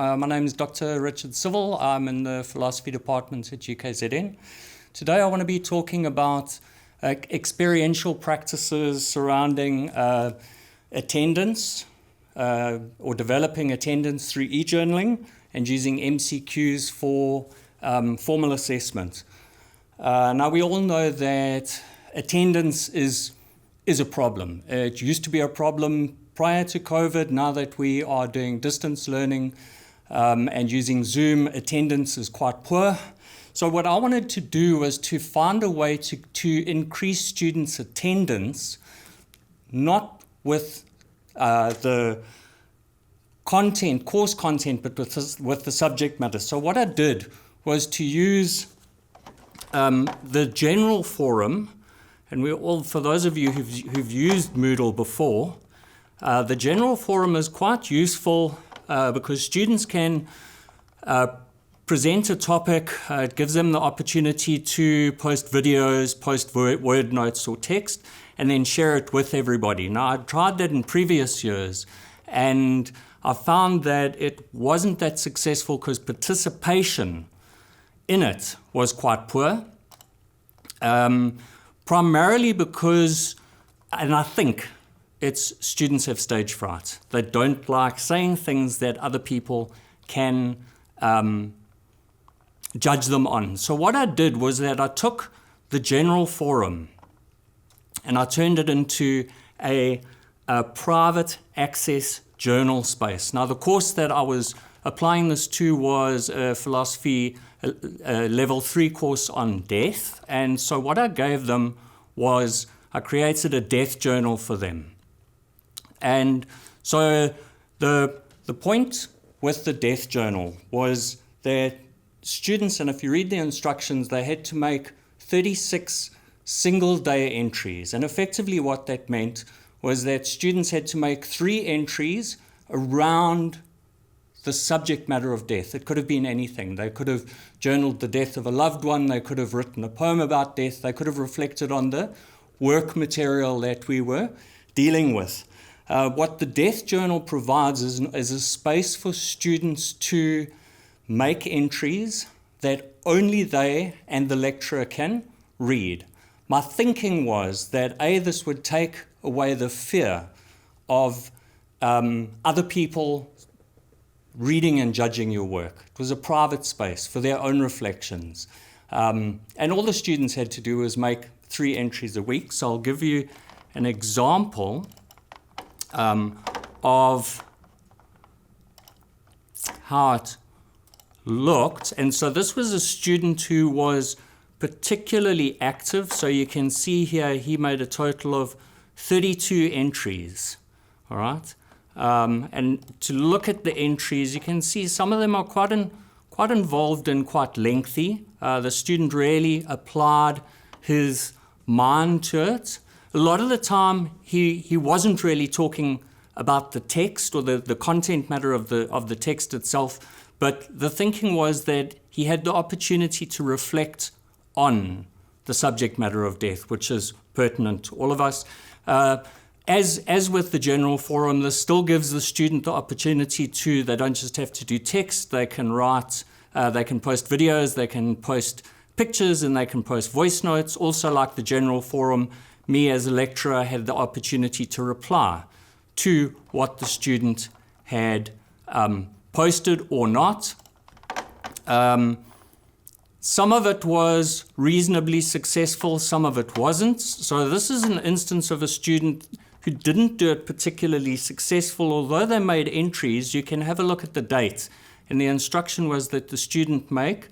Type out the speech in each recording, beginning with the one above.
My name is Dr. Richard Sivil. I'm in the philosophy department at UKZN. Today I want to be talking about experiential practices surrounding attendance or developing attendance through e-journaling and using MCQs for formal assessment. Now we all know that attendance is a problem. It used to be a problem prior to COVID. Now that we are doing distance learning and using Zoom, attendance is quite poor. So what I wanted to do was to find a way to increase students' attendance, not with the content, course content, but with the subject matter. So what I did was to use the general forum, and we all, for those of you who've used Moodle before, the general forum is quite useful because students can present a topic. It gives them the opportunity to post videos, post word notes or text, and then share it with everybody. Now, I tried that in previous years, and I found that it wasn't that successful because participation in it was quite poor. Primarily because, and I think it's students have stage fright. They don't like saying things that other people can judge them on. So what I did was that I took the general forum and I turned it into a private access journal space. Now the course that I was applying this to was a philosophy level 3 course on death. And so what I gave them was I created a death journal for them. And so the point with the death journal was that students, and if you read the instructions, they had to make 36 single day entries. And effectively what that meant was that students had to make 3 entries around the subject matter of death. It could have been anything. They could have journaled the death of a loved one. They could have written a poem about death. They could have reflected on the work material that we were dealing with. What the death journal provides is a space for students to make entries that only they and the lecturer can read. My thinking was that this would take away the fear of other people reading and judging your work. It was a private space for their own reflections. And all the students had to do was make 3 entries a week. So I'll give you an example of how it looked. And so this was a student who was particularly active. So you can see here he made a total of 32 entries. All right. And to look at the entries, you can see some of them are quite involved and quite lengthy. The student really applied his mind to it. A lot of the time, he wasn't really talking about the text or the content matter of the text itself, but the thinking was that he had the opportunity to reflect on the subject matter of death, which is pertinent to all of us. As with the general forum, this still gives the student the opportunity they don't just have to do text, they can write, they can post videos, they can post pictures, and they can post voice notes. Also, like the general forum, me as a lecturer had the opportunity to reply to what the student had posted or not. Some of it was reasonably successful, some of it wasn't. So this is an instance of a student who didn't do it particularly successful. Although they made entries, you can have a look at the date. And the instruction was that the student make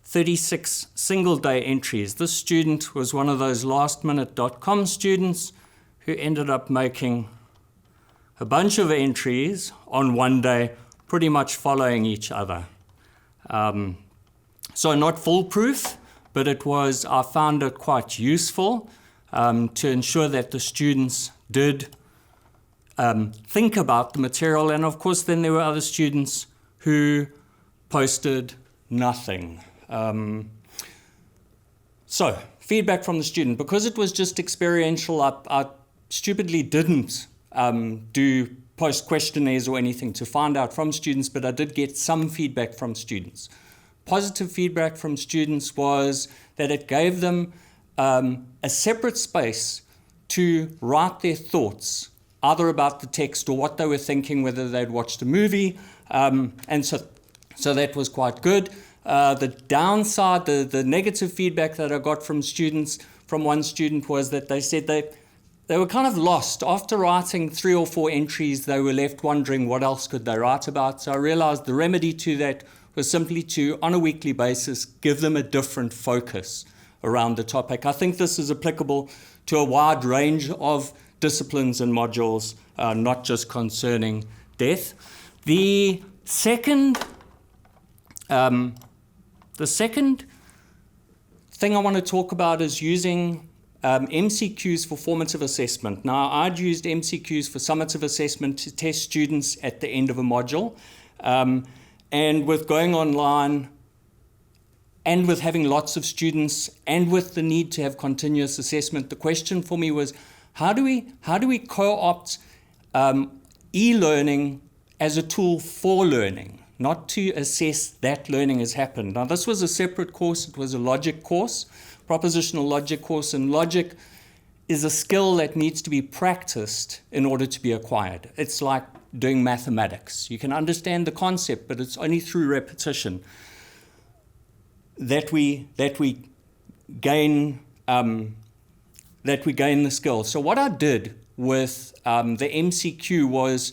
36 single day entries. This student was one of those lastminute.com students who ended up making a bunch of entries on one day, pretty much following each other. So not foolproof, but I found it quite useful to ensure that the students did think about the material. And of course, then there were other students who posted nothing. So feedback from the student. Because it was just experiential, I stupidly didn't do post questionnaires or anything to find out from students, but I did get some feedback from students. Positive feedback from students was that it gave them a separate space to write their thoughts, either about the text or what they were thinking, whether they'd watched a movie, and so that was quite good. The downside, the negative feedback that I got from students, from one student, was that they said they were kind of lost. After writing 3 or 4 entries, they were left wondering what else could they write about. So I realized the remedy to that was simply to, on a weekly basis, give them a different focus around the topic. I think this is applicable to a wide range of disciplines and modules, not just concerning death. The second thing I want to talk about is using MCQs for formative assessment. Now, I'd used MCQs for summative assessment to test students at the end of a module. And with going online and with having lots of students and with the need to have continuous assessment, the question for me was, how do we co-opt e-learning as a tool for learning, not to assess that learning has happened? Now, this was a separate course. It was a logic course, propositional logic course, and logic is a skill that needs to be practiced in order to be acquired. It's like doing mathematics. You can understand the concept, but it's only through repetition that we gain the skill. So what I did with the MCQ was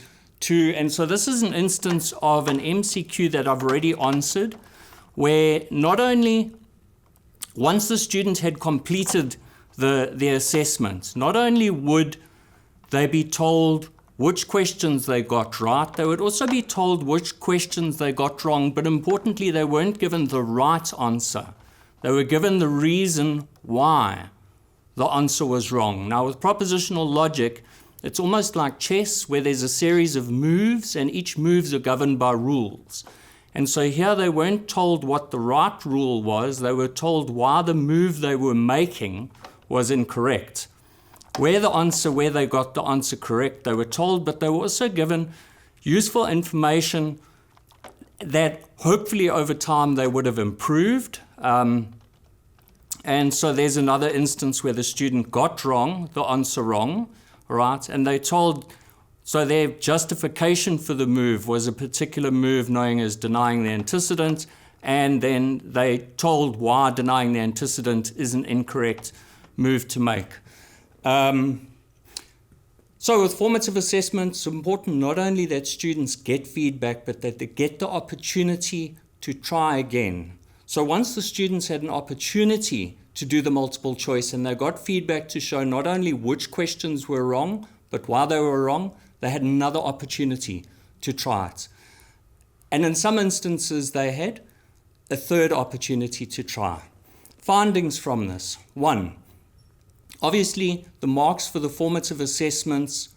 and so this is an instance of an MCQ that I've already answered, where not only once the student had completed the assessment, not only would they be told which questions they got right, they would also be told which questions they got wrong, but importantly, they weren't given the right answer. They were given the reason why the answer was wrong. Now, with propositional logic, it's almost like chess, where there's a series of moves, and each moves are governed by rules. And so here they weren't told what the right rule was, they were told why the move they were making was incorrect. Where they got the answer correct, they were told, but they were also given useful information that hopefully over time they would have improved. And so there's another instance where the student got wrong, the answer wrong, right? And they told, so their justification for the move was a particular move known as denying the antecedent, and then they told why denying the antecedent is an incorrect move to make. So with formative assessment, it's important not only that students get feedback, but that they get the opportunity to try again. So once the students had an opportunity to do the multiple choice and they got feedback to show not only which questions were wrong, but why they were wrong, they had another opportunity to try it. And in some instances, they had a third opportunity to try. Findings from this. 1, obviously, the marks for the formative assessments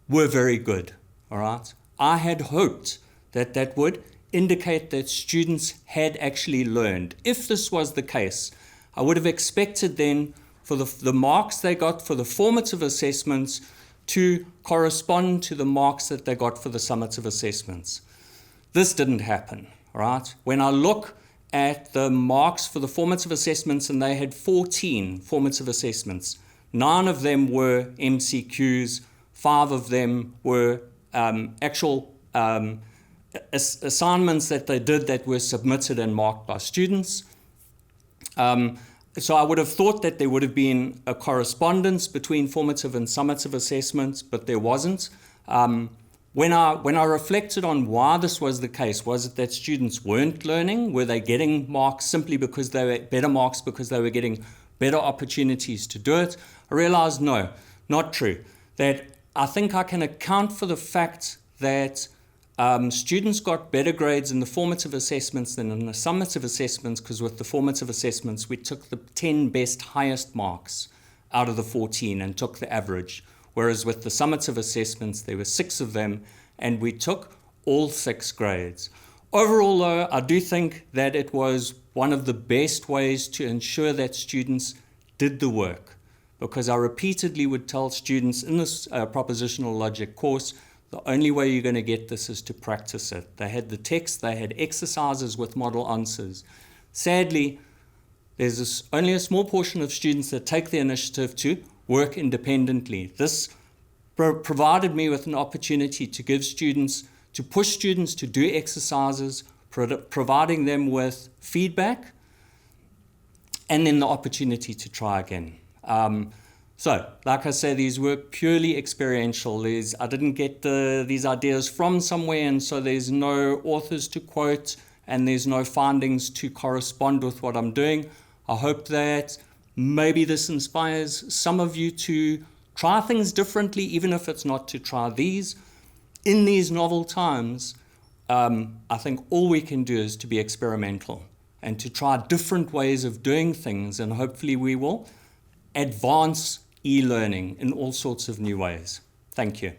were very good, all right? I had hoped that that would indicate that students had actually learned. If this was the case, I would have expected then for the marks they got for the formative assessments to correspond to the marks that they got for the summative assessments. This didn't happen, all right? When I look at the marks for the formative assessments, and they had 14 formative assessments, 9 of them were MCQs, 5 of them were actual assignments that they did that were submitted and marked by students. So I would have thought that there would have been a correspondence between formative and summative assessments, but there wasn't. When I reflected on why this was the case, was it that students weren't learning? Were they getting marks simply because they were better marks because they were getting better opportunities to do it? I realized no, not true. That I think I can account for the fact that students got better grades in the formative assessments than in the summative assessments, because with the formative assessments, we took the 10 best highest marks out of the 14 and took the average. Whereas with the summative assessments, there were 6 of them, and we took all 6 grades. Overall, though, I do think that it was one of the best ways to ensure that students did the work, because I repeatedly would tell students in this propositional logic course, The only way you're going to get this is to practice it. They had the text, they had exercises with model answers. Sadly, there's only a small portion of students that take the initiative to work independently. This provided me with an opportunity to give students, to push students to do exercises, providing them with feedback, and then the opportunity to try again. So, like I say, these were purely experiential. I didn't get these ideas from somewhere, and so there's no authors to quote, and there's no findings to correspond with what I'm doing. I hope that maybe this inspires some of you to try things differently, even if it's not to try these. In these novel times, I think all we can do is to be experimental and to try different ways of doing things, and hopefully we will advance e-learning in all sorts of new ways. Thank you.